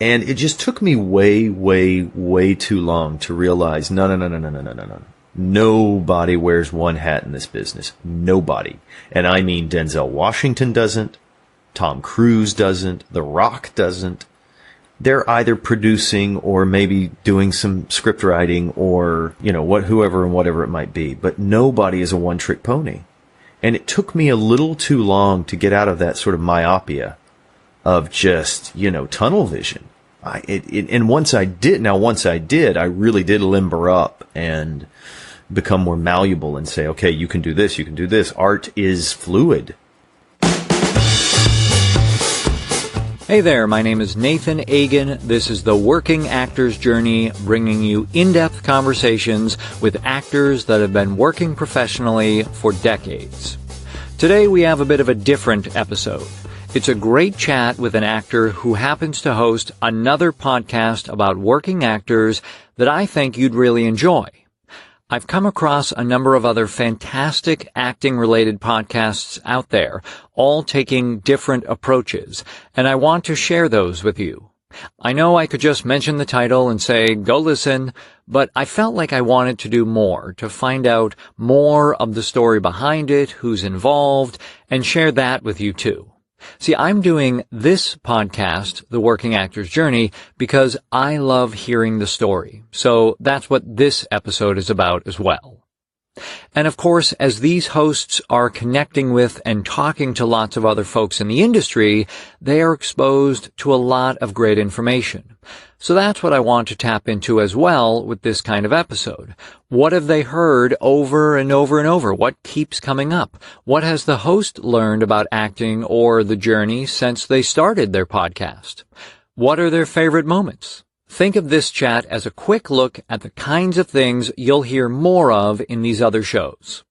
And it just took me way, way, way too long to realize, no. Nobody wears one hat in this business. Nobody. And I mean Denzel Washington doesn't. Tom Cruise doesn't. The Rock doesn't. They're either producing or maybe doing some script writing or, whoever and whatever it might be. But nobody is a one-trick pony. And it took me a little too long to get out of that sort of myopia of just, tunnel vision. And once I did, I really did limber up and become more malleable and say, okay, you can do this, you can do this. Art is fluid. Hey there, my name is Nathan Agan. This is The Working Actor's Journey, bringing you in-depth conversations with actors that have been working professionally for decades. Today we have a bit of a different episode. It's a great chat with an actor who happens to host another podcast about working actors that I think you'd really enjoy. I've come across a number of other fantastic acting-related podcasts out there, all taking different approaches, and I want to share those with you. I know I could just mention the title and say, go listen, but I felt like I wanted to do more, to find out more of the story behind it, who's involved, and share that with you too. See, I'm doing this podcast, The Working Actor's Journey, because I love hearing the story. So that's what this episode is about as well. And of course, as these hosts are connecting with and talking to lots of other folks in the industry, they are exposed to a lot of great information. So that's what I want to tap into as well with this kind of episode. What have they heard over and over and over? What keeps coming up? What has the host learned about acting or the journey since they started their podcast? What are their favorite moments? Think of this chat as a quick look at the kinds of things you'll hear more of in these other shows.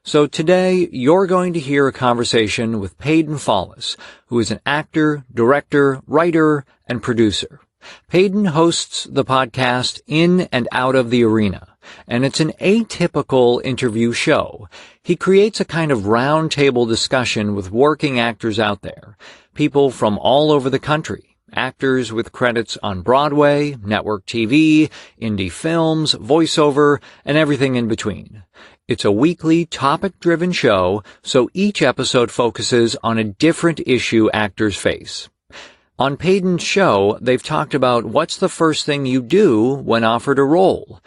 So today, you're going to hear a conversation with Paden Fallis, who is an actor, director, writer, and producer. Paden hosts the podcast In and Out of the Arena, and it's an atypical interview show. He creates a kind of round-table discussion with working actors out there, people from all over the country, actors with credits on Broadway, network TV, indie films, voiceover, and everything in between. It's a weekly topic-driven show, so each episode focuses on a different issue actors face. On Paden's show, they've talked about what's the first thing you do when offered a role,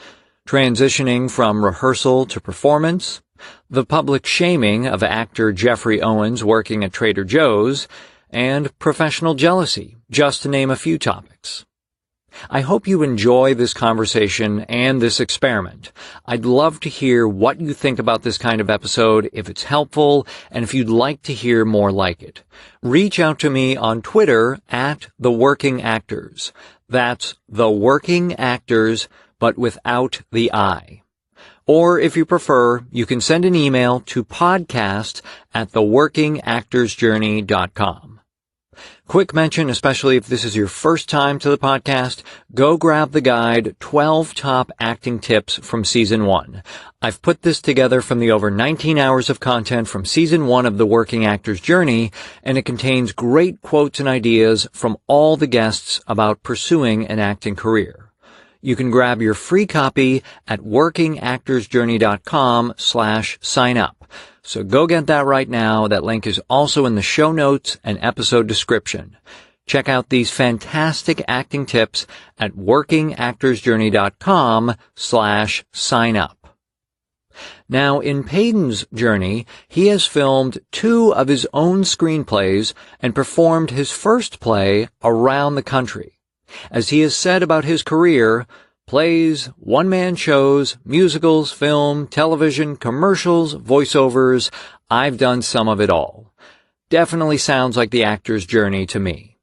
transitioning from rehearsal to performance, the public shaming of actor Jeffrey Owens working at Trader Joe's, and professional jealousy, just to name a few topics. I hope you enjoy this conversation and this experiment. I'd love to hear what you think about this kind of episode, if it's helpful, and if you'd like to hear more like it. Reach out to me on Twitter at The Working Actors. That's The Working Actors, but without the I. Or if you prefer, you can send an email to podcast@theworkingactorsjourney.com. Quick mention, especially if this is your first time to the podcast, go grab the guide 12 Top Acting Tips from Season 1. I've put this together from the over 19 hours of content from Season 1 of The Working Actor's Journey, and it contains great quotes and ideas from all the guests about pursuing an acting career. You can grab your free copy at workingactorsjourney.com/sign up. So go get that right now. That link is also in the show notes and episode description. Check out these fantastic acting tips at workingactorsjourney.com/sign up. Now, in Paden's journey, he has filmed 2 of his own screenplays and performed his first play around the country. As he has said about his career, plays, one-man shows, musicals, film, television, commercials, voiceovers, I've done some of it all. Definitely sounds like the actor's journey to me.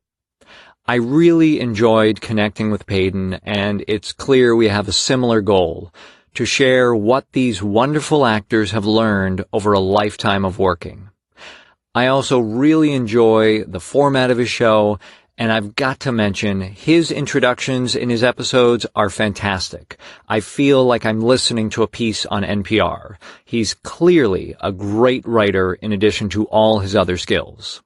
I really enjoyed connecting with Paden, and it's clear we have a similar goal, to share what these wonderful actors have learned over a lifetime of working. I also really enjoy the format of his show, and I've got to mention, his introductions in his episodes are fantastic. I feel like I'm listening to a piece on NPR. He's clearly a great writer in addition to all his other skills.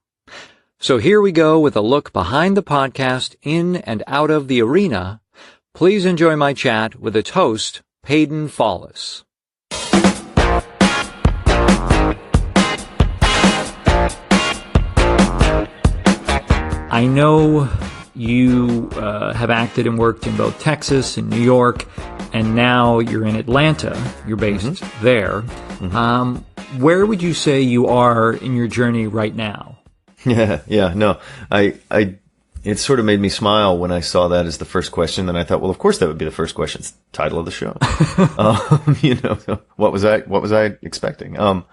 So here we go with a look behind the podcast, in and out of the arena. Please enjoy my chat with its host, Paden Fallis. I know you have acted and worked in both Texas and New York, and now you're in Atlanta. You're based there. Where would you say you are in your journey right now? No, it sort of made me smile when I saw that as the first question. Then I thought, well, of course that would be the first question. It's the title of the show. What was I expecting?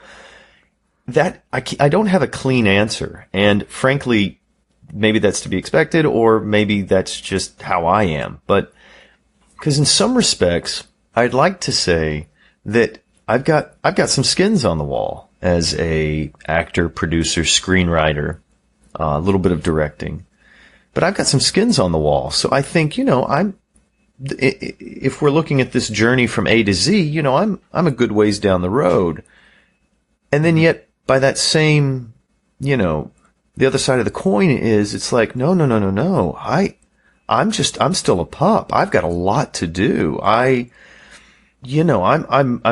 That I don't have a clean answer. And frankly, maybe that's to be expected, or maybe that's just how I am. But, cause in some respects, I'd like to say that I've got some skins on the wall as a actor, producer, screenwriter, a little bit of directing, but I've got some skins on the wall. So I think, if we're looking at this journey from A to Z, I'm a good ways down the road. And then yet by that same, the other side of the coin is it's like, no. I'm still a pup. I've got a lot to do. I'm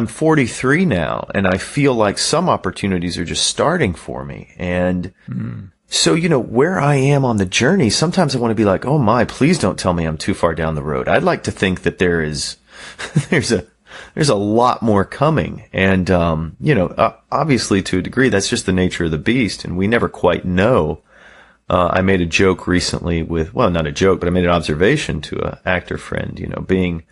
43 now, and I feel like some opportunities are just starting for me. And so, where I am on the journey, sometimes I want to be like, oh my, please don't tell me I'm too far down the road. I'd like to think that there's a lot more coming. And, obviously to a degree, that's just the nature of the beast, and we never quite know. I made a joke recently not a joke, but I made an observation to an actor friend,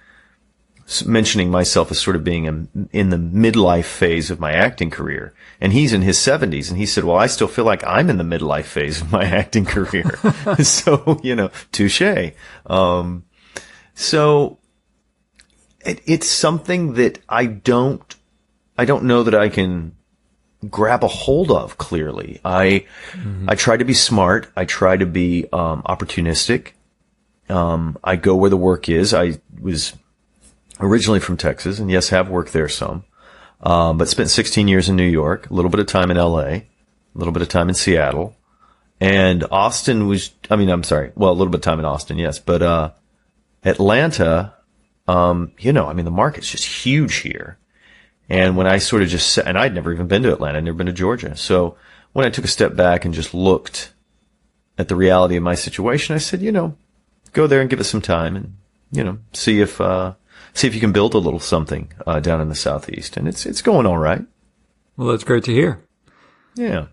mentioning myself as sort of being in the midlife phase of my acting career. And he's in his 70s. And he said, well, I still feel like I'm in the midlife phase of my acting career. So, touche. So it's something that I don't know that I can grab a hold of clearly. I try to be smart. I try to be opportunistic. I go where the work is. I was originally from Texas, and yes, have worked there some, but spent 16 years in New York, a little bit of time in LA, a little bit of time in Seattle, and Austin a little bit of time in Austin, yes, but Atlanta, the market's just huge here. And when I sort of just and I'd never even been to Atlanta, I'd never been to Georgia. So when I took a step back and just looked at the reality of my situation, I said, go there and give it some time and, see if you can build a little something, down in the Southeast. And it's going all right. Well, that's great to hear. Yeah.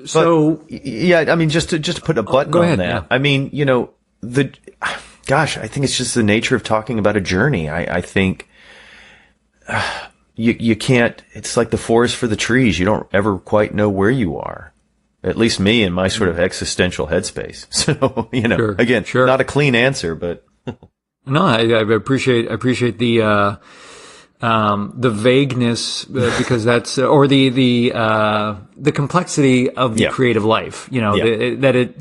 So, but, just to put a button on that. Yeah. I think it's just the nature of talking about a journey. I think, you can't, it's like the forest for the trees. You don't ever quite know where you are. At least me in my sort of existential headspace. So, Sure. Not a clean answer, but. No, I appreciate the vagueness, because that's, or the complexity of the creative life, the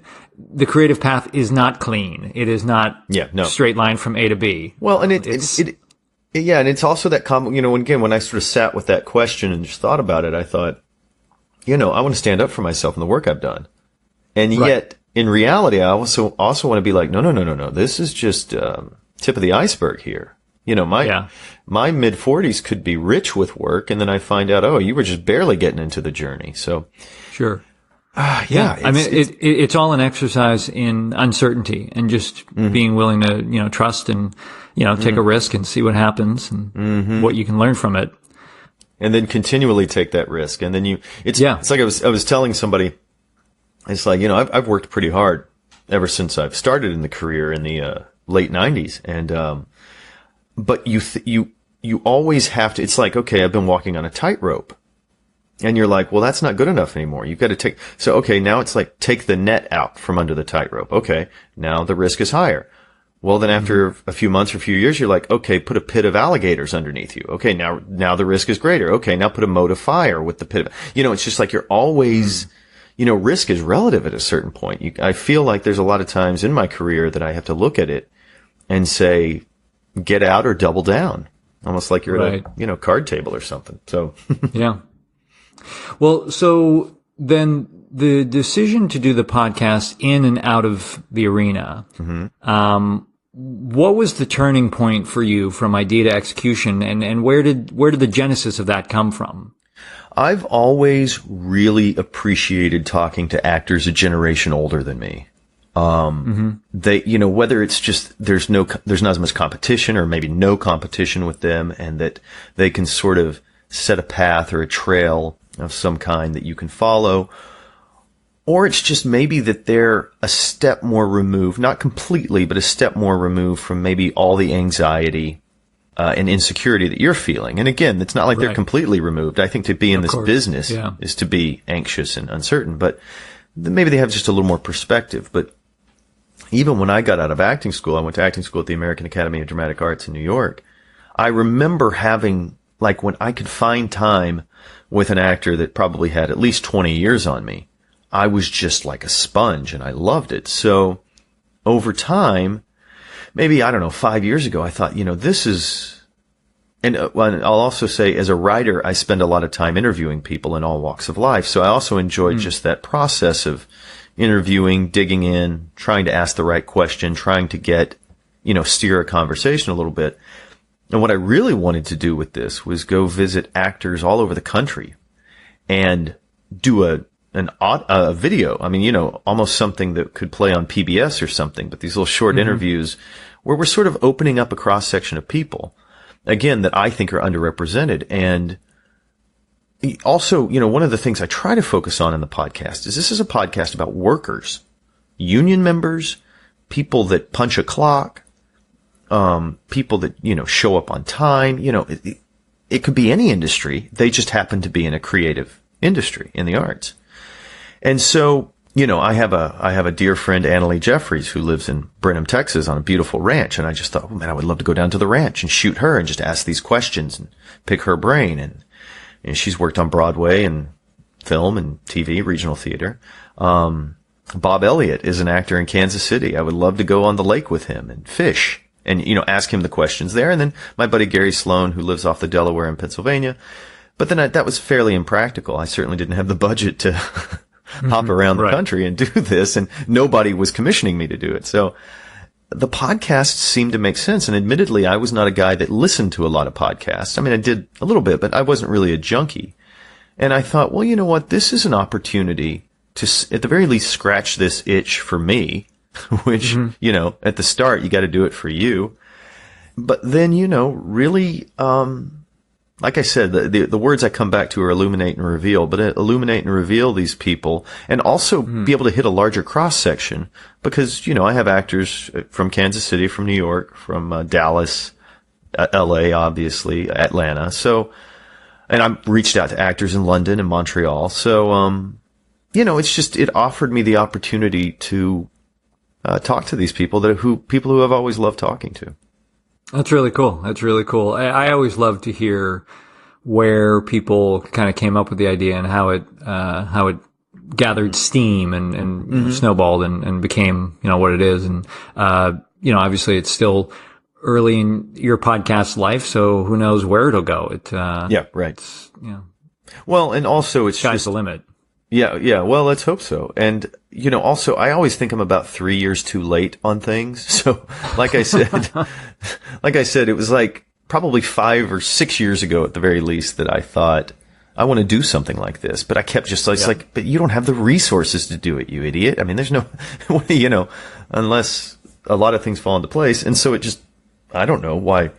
creative path is not clean. It is not straight line from A to B. Well, and and it's also that when I sort of sat with that question and just thought about it, I thought, I want to stand up for myself and the work I've done. And yet in reality, I also want to be like, no. This is just, tip of the iceberg here. My mid 40s could be rich with work, and then I find out, you were just barely getting into the journey. So, sure. It's all an exercise in uncertainty and just being willing to, trust and, take a risk and see what happens and what you can learn from it. And then continually take that risk. And then it's like I was telling somebody, it's like, I've worked pretty hard ever since I've started in the career in the, late 90s. And, but you always have to, it's like, okay, I've been walking on a tightrope, and you're like, well, that's not good enough anymore. You've got to now it's like, take the net out from under the tightrope. Okay. Now the risk is higher. Well, then after a few months or a few years, you're like, okay, put a pit of alligators underneath you. Okay. Now the risk is greater. Okay. Now put a moat of fire with the pit of, it's just like you're always, risk is relative at a certain point. I feel like there's a lot of times in my career that I have to look at it and say, get out or double down. Almost like you're at a, card table or something. So. Yeah. Well, so then the decision to do the podcast in and out of the arena, what was the turning point for you from idea to execution, and where did the genesis of that come from? I've always really appreciated talking to actors a generation older than me. They, whether it's just there's not as much competition, or maybe no competition with them, and that they can sort of set a path or a trail of some kind that you can follow, or it's just maybe that they're a step more removed, not completely, but a step more removed from maybe all the anxiety and insecurity that you're feeling. And again, it's not like they're completely removed. I think to be in this business is to be anxious and uncertain, but maybe they have just a little more perspective. But even when I got out of acting school, I went to acting school at the American Academy of Dramatic Arts in New York. I remember having, like, when I could find time with an actor that probably had at least 20 years on me, I was just like a sponge, and I loved it. So over time, maybe, 5 years ago, I thought, this is, and I'll also say, as a writer, I spend a lot of time interviewing people in all walks of life. So I also enjoyed just that process of interviewing, digging in, trying to ask the right question, trying to get, steer a conversation a little bit. And what I really wanted to do with this was go visit actors all over the country and do a video. I mean, almost something that could play on PBS or something, but these little short interviews where we're sort of opening up a cross section of people, again, that I think are underrepresented. And also, one of the things I try to focus on in the podcast is this is a podcast about workers, union members, people that punch a clock, people that, show up on time. It could be any industry. They just happen to be in a creative industry in the arts. And so, I have a dear friend, Annalie Jeffries, who lives in Brenham, Texas, on a beautiful ranch. And I just thought, oh man, I would love to go down to the ranch and shoot her and just ask these questions and pick her brain. And she's worked on Broadway and film and TV, regional theater. Bob Elliott is an actor in Kansas City. I would love to go on the lake with him and fish and, ask him the questions there. And then my buddy Gary Sloan, who lives off the Delaware in Pennsylvania. But then that was fairly impractical. I certainly didn't have the budget to hop around the country and do this, and nobody was commissioning me to do it. So the podcasts seemed to make sense. And admittedly, I was not a guy that listened to a lot of podcasts. I mean, I did a little bit, but I wasn't really a junkie. And I thought, well, you know what? This is an opportunity to, at the very least, scratch this itch for me, which, at the start, you got to do it for you. But then, really, like I said, the words I come back to are illuminate and reveal, but illuminate and reveal these people, and also be able to hit a larger cross section, because, I have actors from Kansas City, from New York, from Dallas, LA, obviously, Atlanta. So, and I reached out to actors in London and Montreal. So, it offered me the opportunity to talk to these people people who I've always loved talking to. That's really cool. I always love to hear where people kind of came up with the idea and how it gathered steam and snowballed and became, what it is. And, obviously it's still early in your podcast life, so who knows where it'll go. Yeah, right. Well, and also it's sky's the limit. Yeah. Well, let's hope so. And, also I always think I'm about 3 years too late on things. So like I said, it was like probably 5 or 6 years ago at the very least that I thought I want to do something like this, but I kept just like, but you don't have the resources to do it, you idiot. I mean, there's no, unless a lot of things fall into place. And so I don't know why.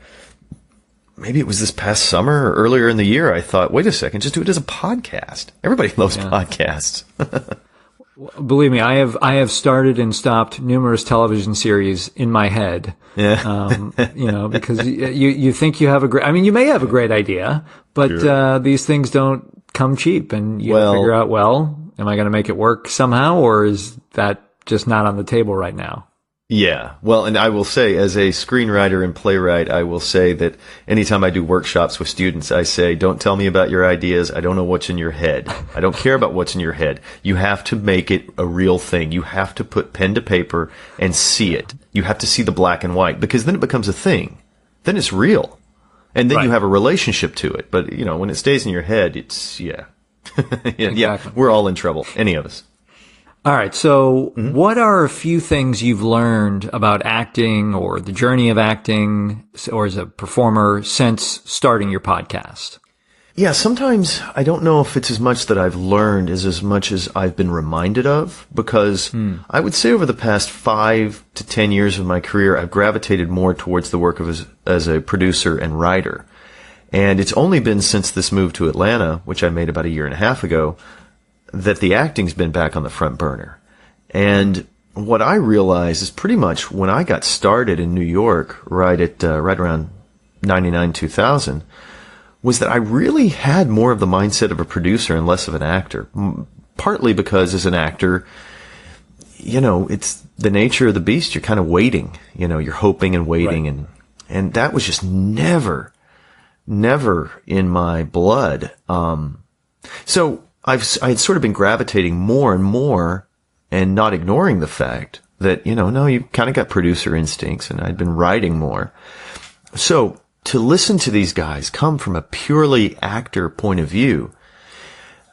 Maybe it was this past summer or earlier in the year. I thought, wait a second, just do it as a podcast. Everybody loves podcasts. Believe me, I have started and stopped numerous television series in my head. Yeah. Because you think you have you may have a great idea, but these things don't come cheap, and you figure out, am I going to make it work somehow, or is that just not on the table right now? Yeah. Well, and I will say, as a screenwriter and playwright, I will say that anytime I do workshops with students, I say, don't tell me about your ideas. I don't know what's in your head. I don't care about what's in your head. You have to make it a real thing. You have to put pen to paper and see it. You have to see the black and white, because then it becomes a thing. Then it's real. And then you have a relationship to it. But, when it stays in your head, Yeah, we're all in trouble, any of us. All right. So what are a few things you've learned about acting or the journey of acting or as a performer since starting your podcast? Yeah, sometimes I don't know if it's as much that I've learned as much as I've been reminded of, because I would say over the past 5 to 10 years of my career, I've gravitated more towards the work of as a producer and writer. And it's only been since this move to Atlanta, which I made about 1.5 years ago, that the acting's been back on the front burner. And what I realized is pretty much when I got started in New York, right around 99, 2000, was that I really had more of the mindset of a producer and less of an actor. Partly because as an actor, it's the nature of the beast. You're kind of waiting, you're hoping and waiting. Right. And that was just never in my blood. So I had sort of been gravitating more and more and not ignoring the fact that, no, you kind of got producer instincts, and I'd been writing more. So to listen to these guys come from a purely actor point of view,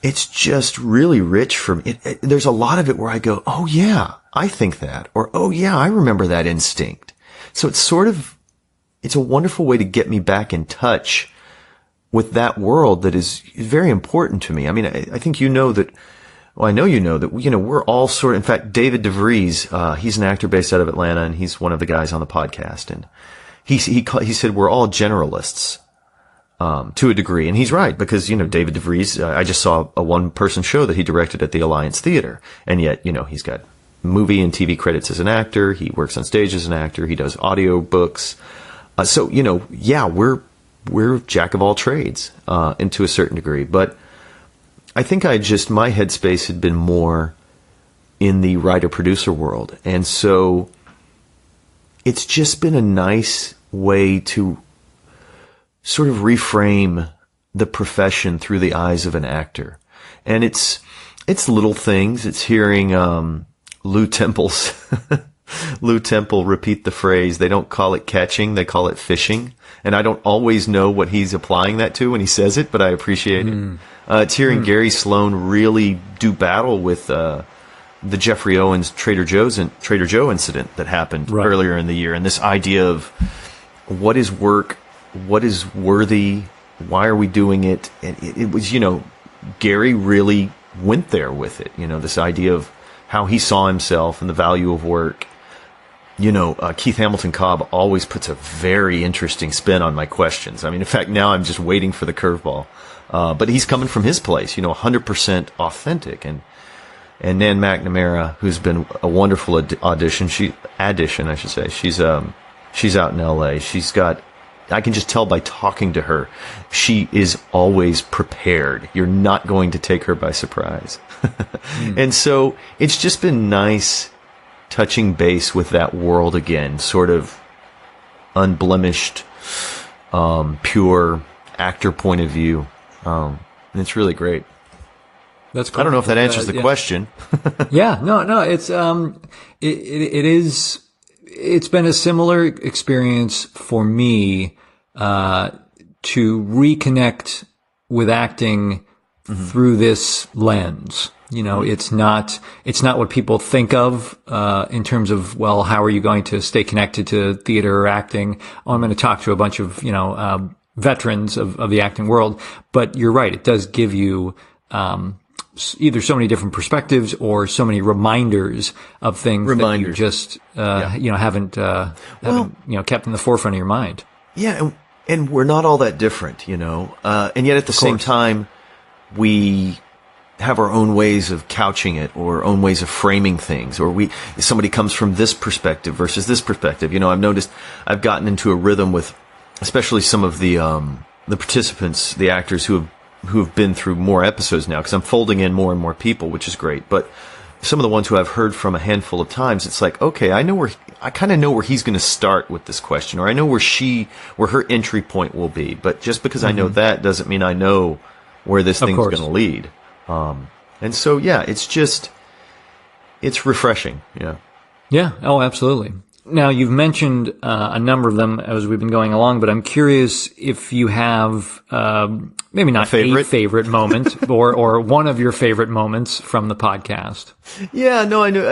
it's just really rich for me. There's a lot of it where I go, oh yeah, I think that, or oh yeah, I remember that instinct. So it's a wonderful way to get me back in touch with that world that is very important to me. I mean, I think that, well, I know that, we're all in fact, David DeVries, he's an actor based out of Atlanta, and he's one of the guys on the podcast. And he said we're all generalists, to a degree. And he's right, because, David DeVries, I just saw a one-person show that he directed at the Alliance Theater. And yet, he's got movie and TV credits as an actor. He works on stage as an actor. He does audio books. So, yeah, we're jack of all trades, and to a certain degree. But I think my headspace had been more in the writer-producer world. And so it's just been a nice way to sort of reframe the profession through the eyes of an actor. And it's little things. It's hearing, Lou Temple repeat the phrase, they don't call it catching, they call it fishing. And I don't always know what he's applying that to when he says it, but I appreciate it. It's hearing Gary Sloan really do battle with the Jeffrey Owens Trader Joe incident that happened earlier in the year, and this idea of what is work, what is worthy, why are we doing it? And it was, Gary really went there with it. This idea of how he saw himself and the value of work. Keith Hamilton Cobb always puts a very interesting spin on my questions. I mean, in fact, now I'm just waiting for the curveball. But he's coming from his place, 100% authentic. And Nan McNamara, who's been a wonderful addition, I should say. She's out in LA. I can just tell by talking to her, she is always prepared. You're not going to take her by surprise. And so it's just been nice touching base with that world again, sort of unblemished, pure actor point of view. And it's really great. That's cool. I don't know if that answers the question. Yeah, no, it's, it's been a similar experience for me, to reconnect with acting through this lens. It's not what people think of, in terms of, well, how are you going to stay connected to theater or acting? Oh, I'm going to talk to a bunch of, veterans of the acting world. But you're right. It does give you, either so many different perspectives or so many reminders of things that you just, haven't kept in the forefront of your mind. Yeah. And we're not all that different, and yet at the same time, we have our own ways of couching it, or own ways of framing things, or somebody comes from this perspective versus this perspective. I've noticed I've gotten into a rhythm with, especially some of the participants, the actors who have been through more episodes now, because I'm folding in more and more people, which is great. But some of the ones who I've heard from a handful of times, it's like, okay, I kind of know where he's going to start with this question, or I know where her entry point will be. But just because I know that doesn't mean I know where this thing's going to lead. And so, yeah, it's refreshing. Yeah. Yeah. Oh, absolutely. Now, you've mentioned a number of them as we've been going along, but I'm curious if you have, maybe not favorite? a favorite moment or one of your favorite moments from the podcast. Yeah, no, I knew.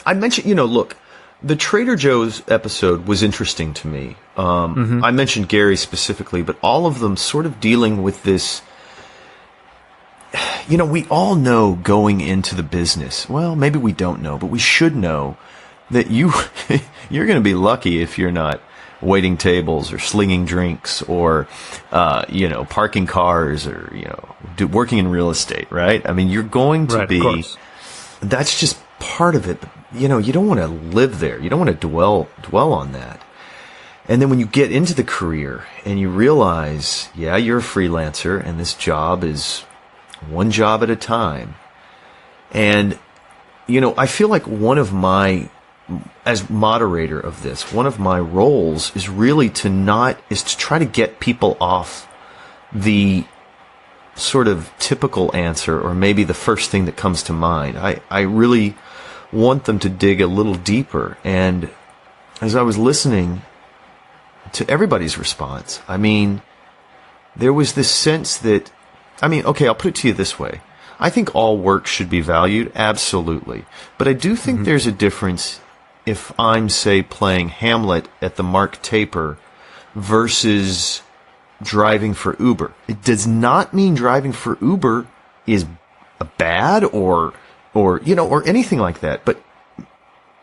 I mentioned, look, the Trader Joe's episode was interesting to me. I mentioned Gary specifically, but all of them sort of dealing with this. We all know going into the business. Well, maybe we don't know, but we should know that you're going to be lucky if you're not waiting tables or slinging drinks or, parking cars or, working in real estate, right? I mean, you're going to be, that's just part of it. You don't want to live there. You don't want to dwell on that. And then when you get into the career and you realize, yeah, you're a freelancer and this job is one job at a time. And, I feel like as moderator of this, one of my roles is really to try to get people off the sort of typical answer or maybe the first thing that comes to mind. I really want them to dig a little deeper. And as I was listening to everybody's response, I mean, there was this sense that, okay, I'll put it to you this way. I think all work should be valued, absolutely. But I do think there's a difference if I'm, say, playing Hamlet at the Mark Taper versus driving for Uber. It does not mean driving for Uber is bad or anything like that.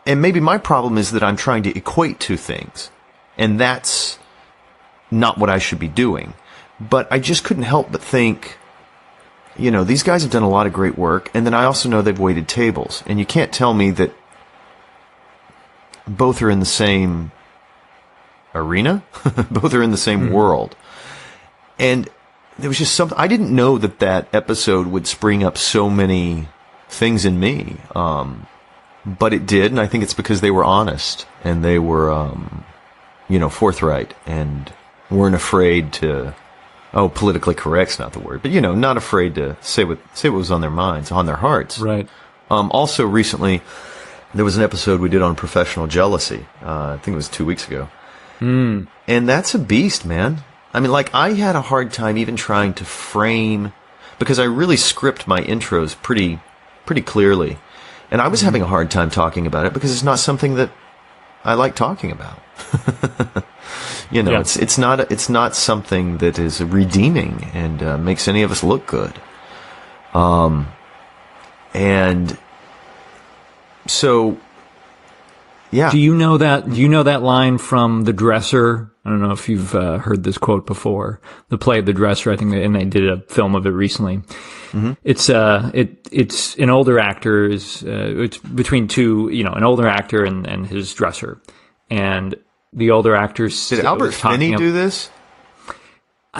And maybe my problem is that I'm trying to equate two things. And that's not what I should be doing. But I just couldn't help but think, these guys have done a lot of great work. And then I also know they've waited tables. And you can't tell me that both are in the same arena. Both are in the same world. And there was just something, I didn't know that episode would spring up so many things in me. But it did. And I think it's because they were honest and they were, forthright and weren't afraid to, politically correct's not the word, but not afraid to say what was on their minds, on their hearts. Right. Also recently, there was an episode we did on professional jealousy. I think it was 2 weeks ago. And that's a beast, man. I mean, I had a hard time even trying to frame, because I really script my intros pretty clearly. And I was having a hard time talking about it because it's not something that I like talking about. It's not something that is redeeming and makes any of us look good. And so, yeah. Do you know that line from The Dresser? I don't know if you've heard this quote before. The play The Dresser, I think, and they did a film of it recently. It's an older actor. It's between two, an older actor and his dresser, and the older actor. Did Albert Finney do this?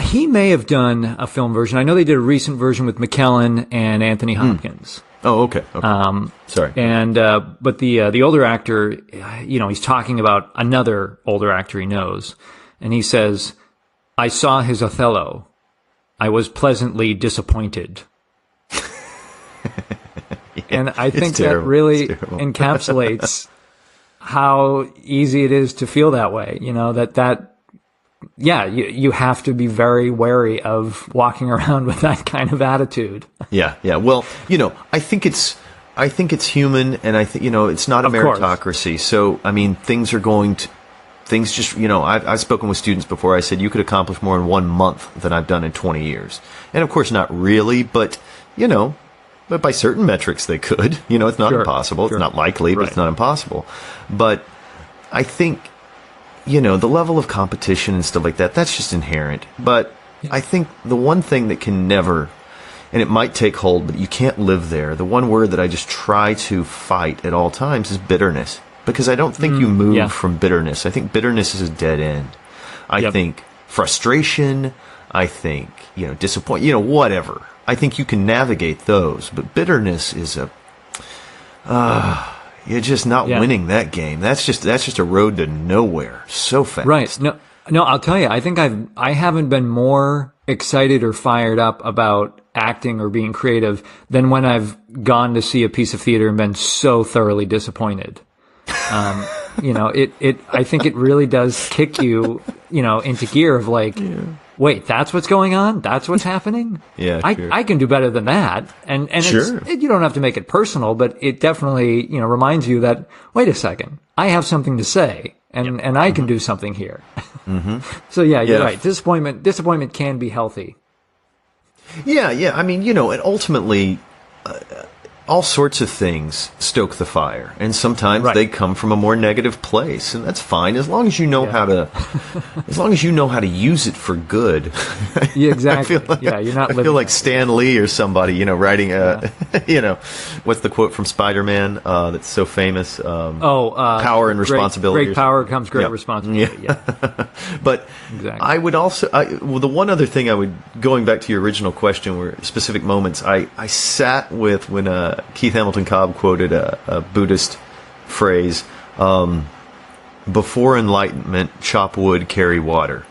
He may have done a film version. I know they did a recent version with McKellen and Anthony Hopkins. Oh, okay. Sorry. And but the older actor, he's talking about another older actor he knows, and he says, "I saw his Othello. I was pleasantly disappointed." And I think that really encapsulates how easy it is to feel that way. You have to be very wary of walking around with that kind of attitude. Yeah. Well, I think it's human, and I think it's not a meritocracy. So I mean, things just I've spoken with students before. I said you could accomplish more in 1 month than I've done in 20 years, and of course not really, but but by certain metrics they could. It's not impossible. Sure. It's not likely, but it's not impossible. But I think the level of competition and stuff like that, that's just inherent. But I think the one thing that can never, and it might take hold, but you can't live there, the one word that I just try to fight at all times is bitterness. Because I don't think you move from bitterness. I think bitterness is a dead end. I think frustration, I think, disappointment, whatever. I think you can navigate those. But bitterness is you're just not winning that game. That's just a road to nowhere so fast. Right. No, I'll tell you, I think I haven't been more excited or fired up about acting or being creative than when I've gone to see a piece of theater and been so thoroughly disappointed. I think it really does kick you, into gear of like, wait, that's what's going on? That's what's happening? Yeah, sure. I can do better than that. And Sure. you don't have to make it personal, but it definitely, reminds you that, wait a second, I have something to say and I can do something here. So yeah, you're right. Disappointment can be healthy. Yeah. I mean, and ultimately, all sorts of things stoke the fire, and sometimes they come from a more negative place, and that's fine as long as you know how to, use it for good. Yeah, exactly. You're not. I feel like Stan Lee or somebody, writing what's the quote from Spider-Man that's so famous? Power and responsibility. Great power comes great responsibility. Yeah. But exactly. I would also, the one other thing going back to your original question, were specific moments. I sat with when Keith Hamilton Cobb quoted a Buddhist phrase, before enlightenment, chop wood, carry water.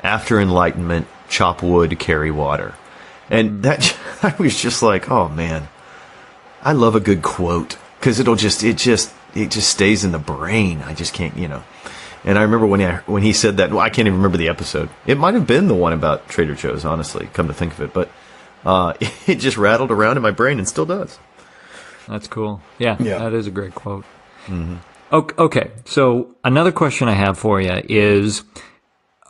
After enlightenment, chop wood, carry water. And that, I was just like, oh man, I love a good quote, because it just stays in the brain. I just can't, And I remember when he said that, I can't even remember the episode. It might have been the one about Trader Joe's, honestly, come to think of it. But it just rattled around in my brain and still does. That's cool. Yeah, that is a great quote. Mm-hmm. Okay, so another question I have for you is,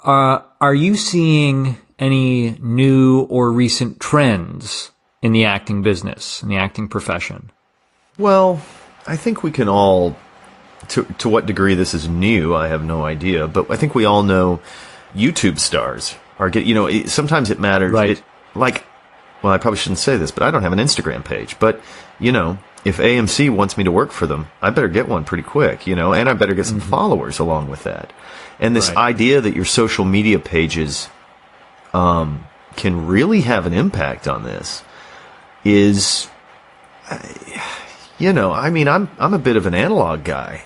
are you seeing any new or recent trends in the acting business, in the acting profession? Well, I think we can all, to what degree this is new, I have no idea, but I think we all know YouTube stars are getting, sometimes it matters. Right. Well, I probably shouldn't say this, but I don't have an Instagram page. But, if AMC wants me to work for them, I better get one pretty quick, and I better get some followers along with that. And this idea that your social media pages can really have an impact on this is, I mean, I'm a bit of an analog guy.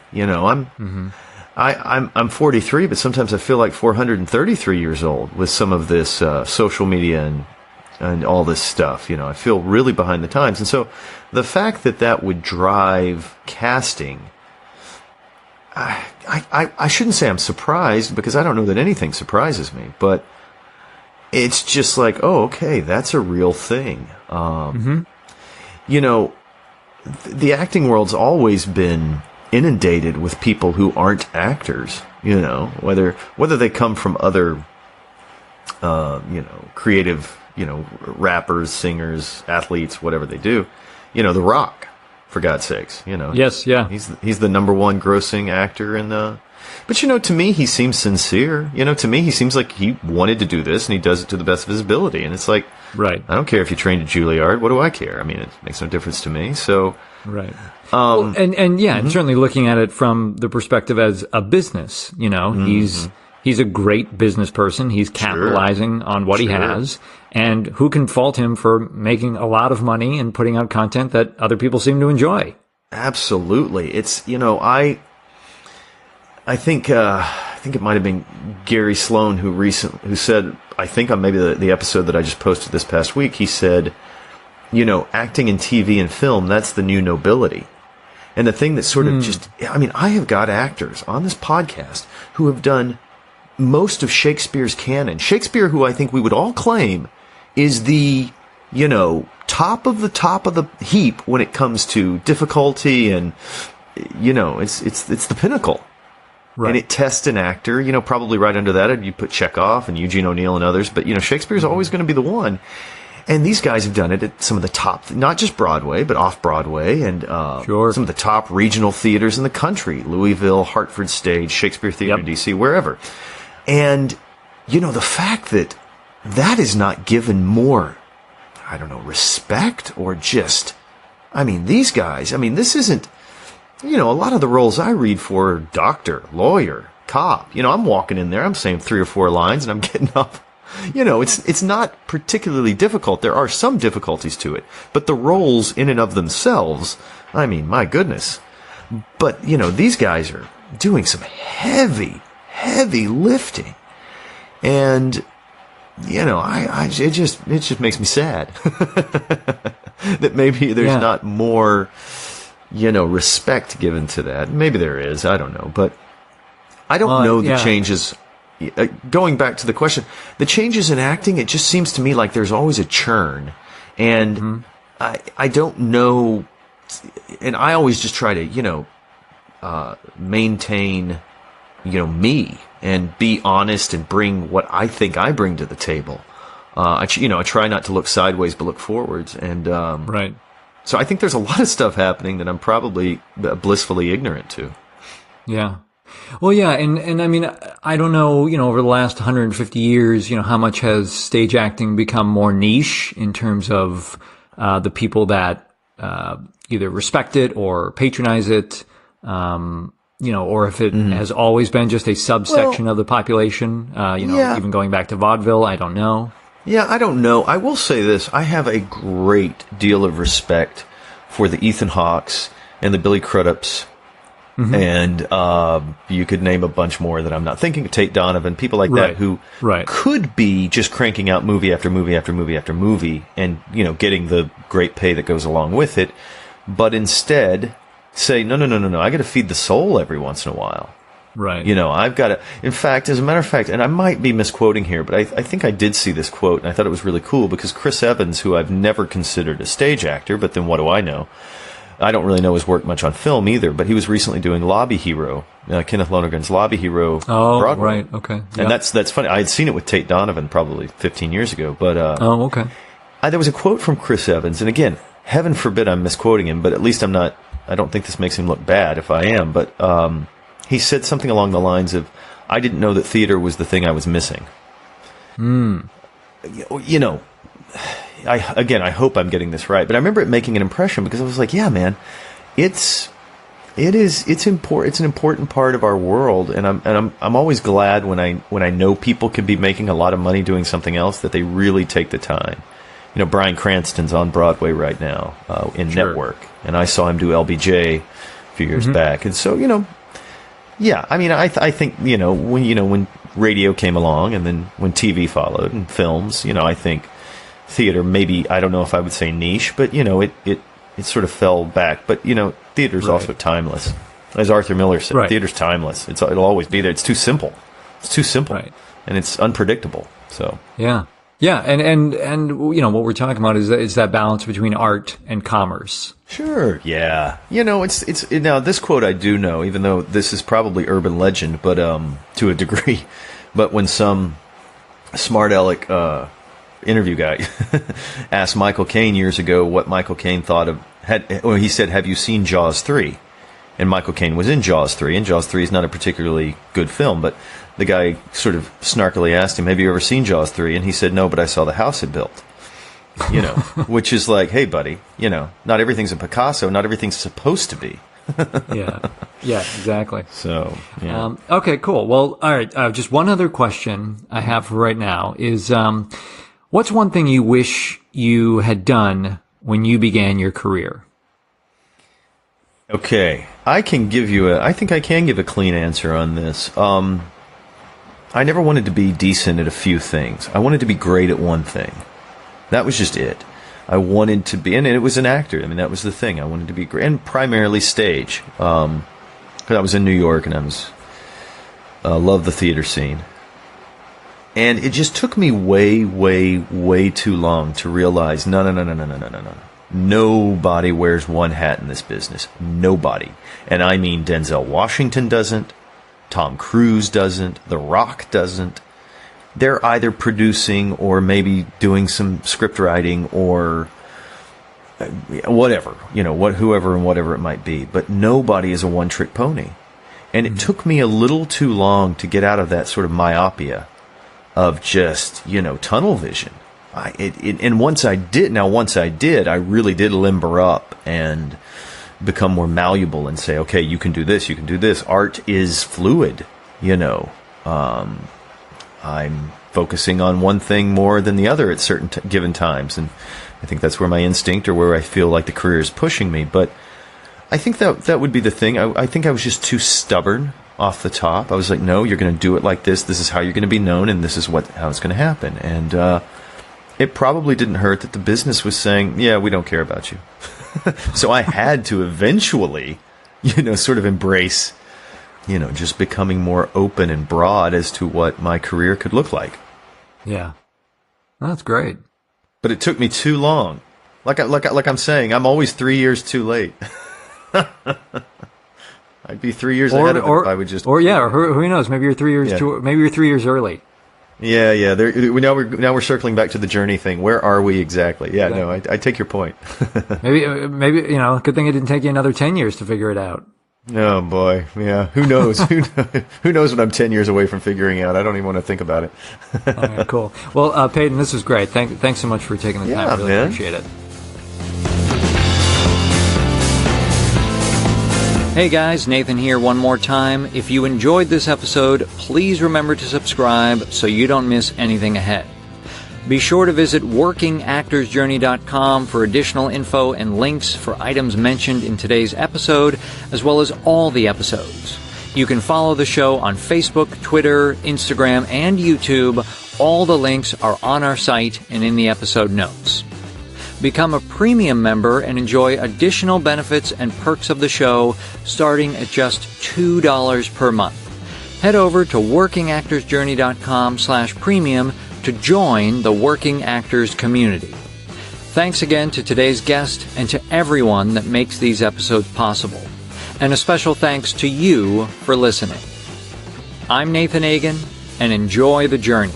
I'm 43, but sometimes I feel like 433 years old with some of this social media and all this stuff. I feel really behind the times. And so the fact that would drive casting, I shouldn't say I'm surprised, because I don't know that anything surprises me, but it's just like, oh, okay, that's a real thing. The acting world's always been inundated with people who aren't actors, whether they come from other, creative, rappers, singers, athletes, whatever they do. The Rock, for God's sakes, Yes, yeah. He's the number one grossing actor in the. But to me, he seems sincere. To me, he seems like he wanted to do this, and he does it to the best of his ability. And it's like, right. I don't care if you trained at Juilliard. What do I care? I mean, it makes no difference to me. So, right. And certainly looking at it from the perspective as a business, he's a great business person. He's capitalizing on what he has. And who can fault him for making a lot of money and putting out content that other people seem to enjoy? Absolutely. It's, I think it might have been Gary Sloan who said, I think on maybe the episode that I just posted this past week, he said, acting in TV and film, that's the new nobility. And the thing that sort of I have got actors on this podcast who have done most of Shakespeare's canon. Shakespeare, who I think we would all claim is the, top of the heap when it comes to difficulty, and, it's the pinnacle. Right. And it tests an actor, probably right under that, you put Chekhov and Eugene O'Neill and others, but, Shakespeare's always going to be the one. And these guys have done it at some of the top, not just Broadway, but off-Broadway, and some of the top regional theaters in the country, Louisville, Hartford Stage, Shakespeare Theater in D.C., wherever. And, the fact that is not given more, I don't know, respect, or just, these guys, this isn't, a lot of the roles I read for doctor, lawyer, cop, I'm walking in there, I'm saying 3 or 4 lines, and I'm getting up. It's not particularly difficult. There are some difficulties to it, but the roles in and of themselves, my goodness. But, these guys are doing some heavy lifting. And, it just makes me sad that maybe there's not more, respect given to that. Maybe there is, I don't know, but I don't know the changes. Going back to the question, the changes in acting, it just seems to me like there's always a churn, and I don't know, and I always just try to maintain me and be honest and bring what I think I bring to the table. I try not to look sideways but look forwards, and right. So I think there's a lot of stuff happening that I'm probably blissfully ignorant to. Yeah. Well, yeah, and I mean, I don't know, over the last 150 years, how much has stage acting become more niche in terms of the people that either respect it or patronize it, or if it has always been just a subsection of the population, even going back to vaudeville, I don't know. Yeah, I don't know. I will say this. I have a great deal of respect for the Ethan Hawkes and the Billy Crudups. And you could name a bunch more that I'm not thinking of. Tate Donovan, people like that who could be just cranking out movie after movie after movie after movie and, getting the great pay that goes along with it. But instead say, no, I got to feed the soul every once in a while. Right. I've got to, in fact, as a matter of fact, and I might be misquoting here, but I think I did see this quote, and I thought it was really cool because Chris Evans, who I've never considered a stage actor, but then what do I know? I don't really know his work much on film either, but he was recently doing Lobby Hero, Kenneth Lonergan's Lobby Hero. Oh, Broadway. Right, okay. Yep. And that's funny. I had seen it with Tate Donovan probably 15 years ago, but okay. There was a quote from Chris Evans, and again, heaven forbid I'm misquoting him, but at least I'm not. I don't think this makes him look bad if I am, but he said something along the lines of, "I didn't know that theater was the thing I was missing." I hope I'm getting this right, but I remember it making an impression because I was like, yeah, man, it's important. It's an important part of our world. And I'm always glad when I know people can be making a lot of money doing something else, that they really take the time. Bryan Cranston's on Broadway right now, in Network, and I saw him do LBJ a few years back. And so, yeah, I mean, I think, when radio came along and then when TV followed and films, I think theater, maybe, I don't know if I would say niche, but it sort of fell back. But theater's also timeless, as Arthur Miller said. Theater's timeless. It'll always be there. It's too simple. And it's unpredictable. So yeah, and what we're talking about is that balance between art and commerce. Sure. Yeah. It's now this quote I do know, even though this is probably urban legend, but to a degree. But when some smart aleck interview guy asked Michael Caine years ago what Michael Caine thought of, he said, "Have you seen Jaws 3?" And Michael Caine was in Jaws 3, and Jaws 3 is not a particularly good film, but the guy sort of snarkily asked him, "Have you ever seen Jaws 3?" And he said, "No, but I saw the house it built." Which is like, hey, buddy, not everything's a Picasso, not everything's supposed to be. Yeah, exactly. So, yeah. Okay, cool. Well, all right, just one other question I have for right now is, what's one thing you wish you had done when you began your career? Okay, I think I can give a clean answer on this. I never wanted to be decent at a few things. I wanted to be great at one thing. That was just it. I wanted to be, and it was an actor. I mean, that was the thing. I wanted to be great, and primarily stage. Because I was in New York, and I was loved the theater scene. And it just took me way, way, way too long to realize, no. Nobody wears one hat in this business. Nobody. And I mean, Denzel Washington doesn't. Tom Cruise doesn't. The Rock doesn't. They're either producing or maybe doing some script writing or whatever, whoever and whatever it might be. But nobody is a one-trick pony. And it took me a little too long to get out of that sort of myopia of just, tunnel vision. And once I did, I really did limber up and become more malleable and say, okay, you can do this, you can do this. Art is fluid, I'm focusing on one thing more than the other at certain given times. And I think that's where my instinct or where I feel like the career is pushing me. But I think that would be the thing. I think I was just too stubborn off the top. I was like, no, you're going to do it like this. This is how you're going to be known, and this is how it's going to happen. And it probably didn't hurt that the business was saying, yeah, we don't care about you. So I had to eventually, sort of embrace, just becoming more open and broad as to what my career could look like. Yeah. That's great. But it took me too long. Like I'm saying, I'm always 3 years too late. I'd be 3 years ahead of it if I would just. Or who knows? Maybe you're 3 years maybe you're 3 years early. Yeah. Now we're circling back to the journey thing. Where are we exactly? Yeah, exactly. No, I take your point. maybe good thing it didn't take you another 10 years to figure it out. Oh boy, yeah. Who knows? Who knows what I'm 10 years away from figuring out? I don't even want to think about it. All right, cool. Well, Paden, this was great. Thanks so much for taking the time. I really appreciate it. Hey guys, Nathan here one more time. If you enjoyed this episode, please remember to subscribe so you don't miss anything ahead. Be sure to visit workingactorsjourney.com for additional info and links for items mentioned in today's episode, as well as all the episodes. You can follow the show on Facebook, Twitter, Instagram, and YouTube. All the links are on our site and in the episode notes. Become a premium member and enjoy additional benefits and perks of the show starting at just $2 per month. Head over to workingactorsjourney.com/premium to join the Working Actors community. Thanks again to today's guest and to everyone that makes these episodes possible. And a special thanks to you for listening. I'm Nathan Agan, and enjoy the journey.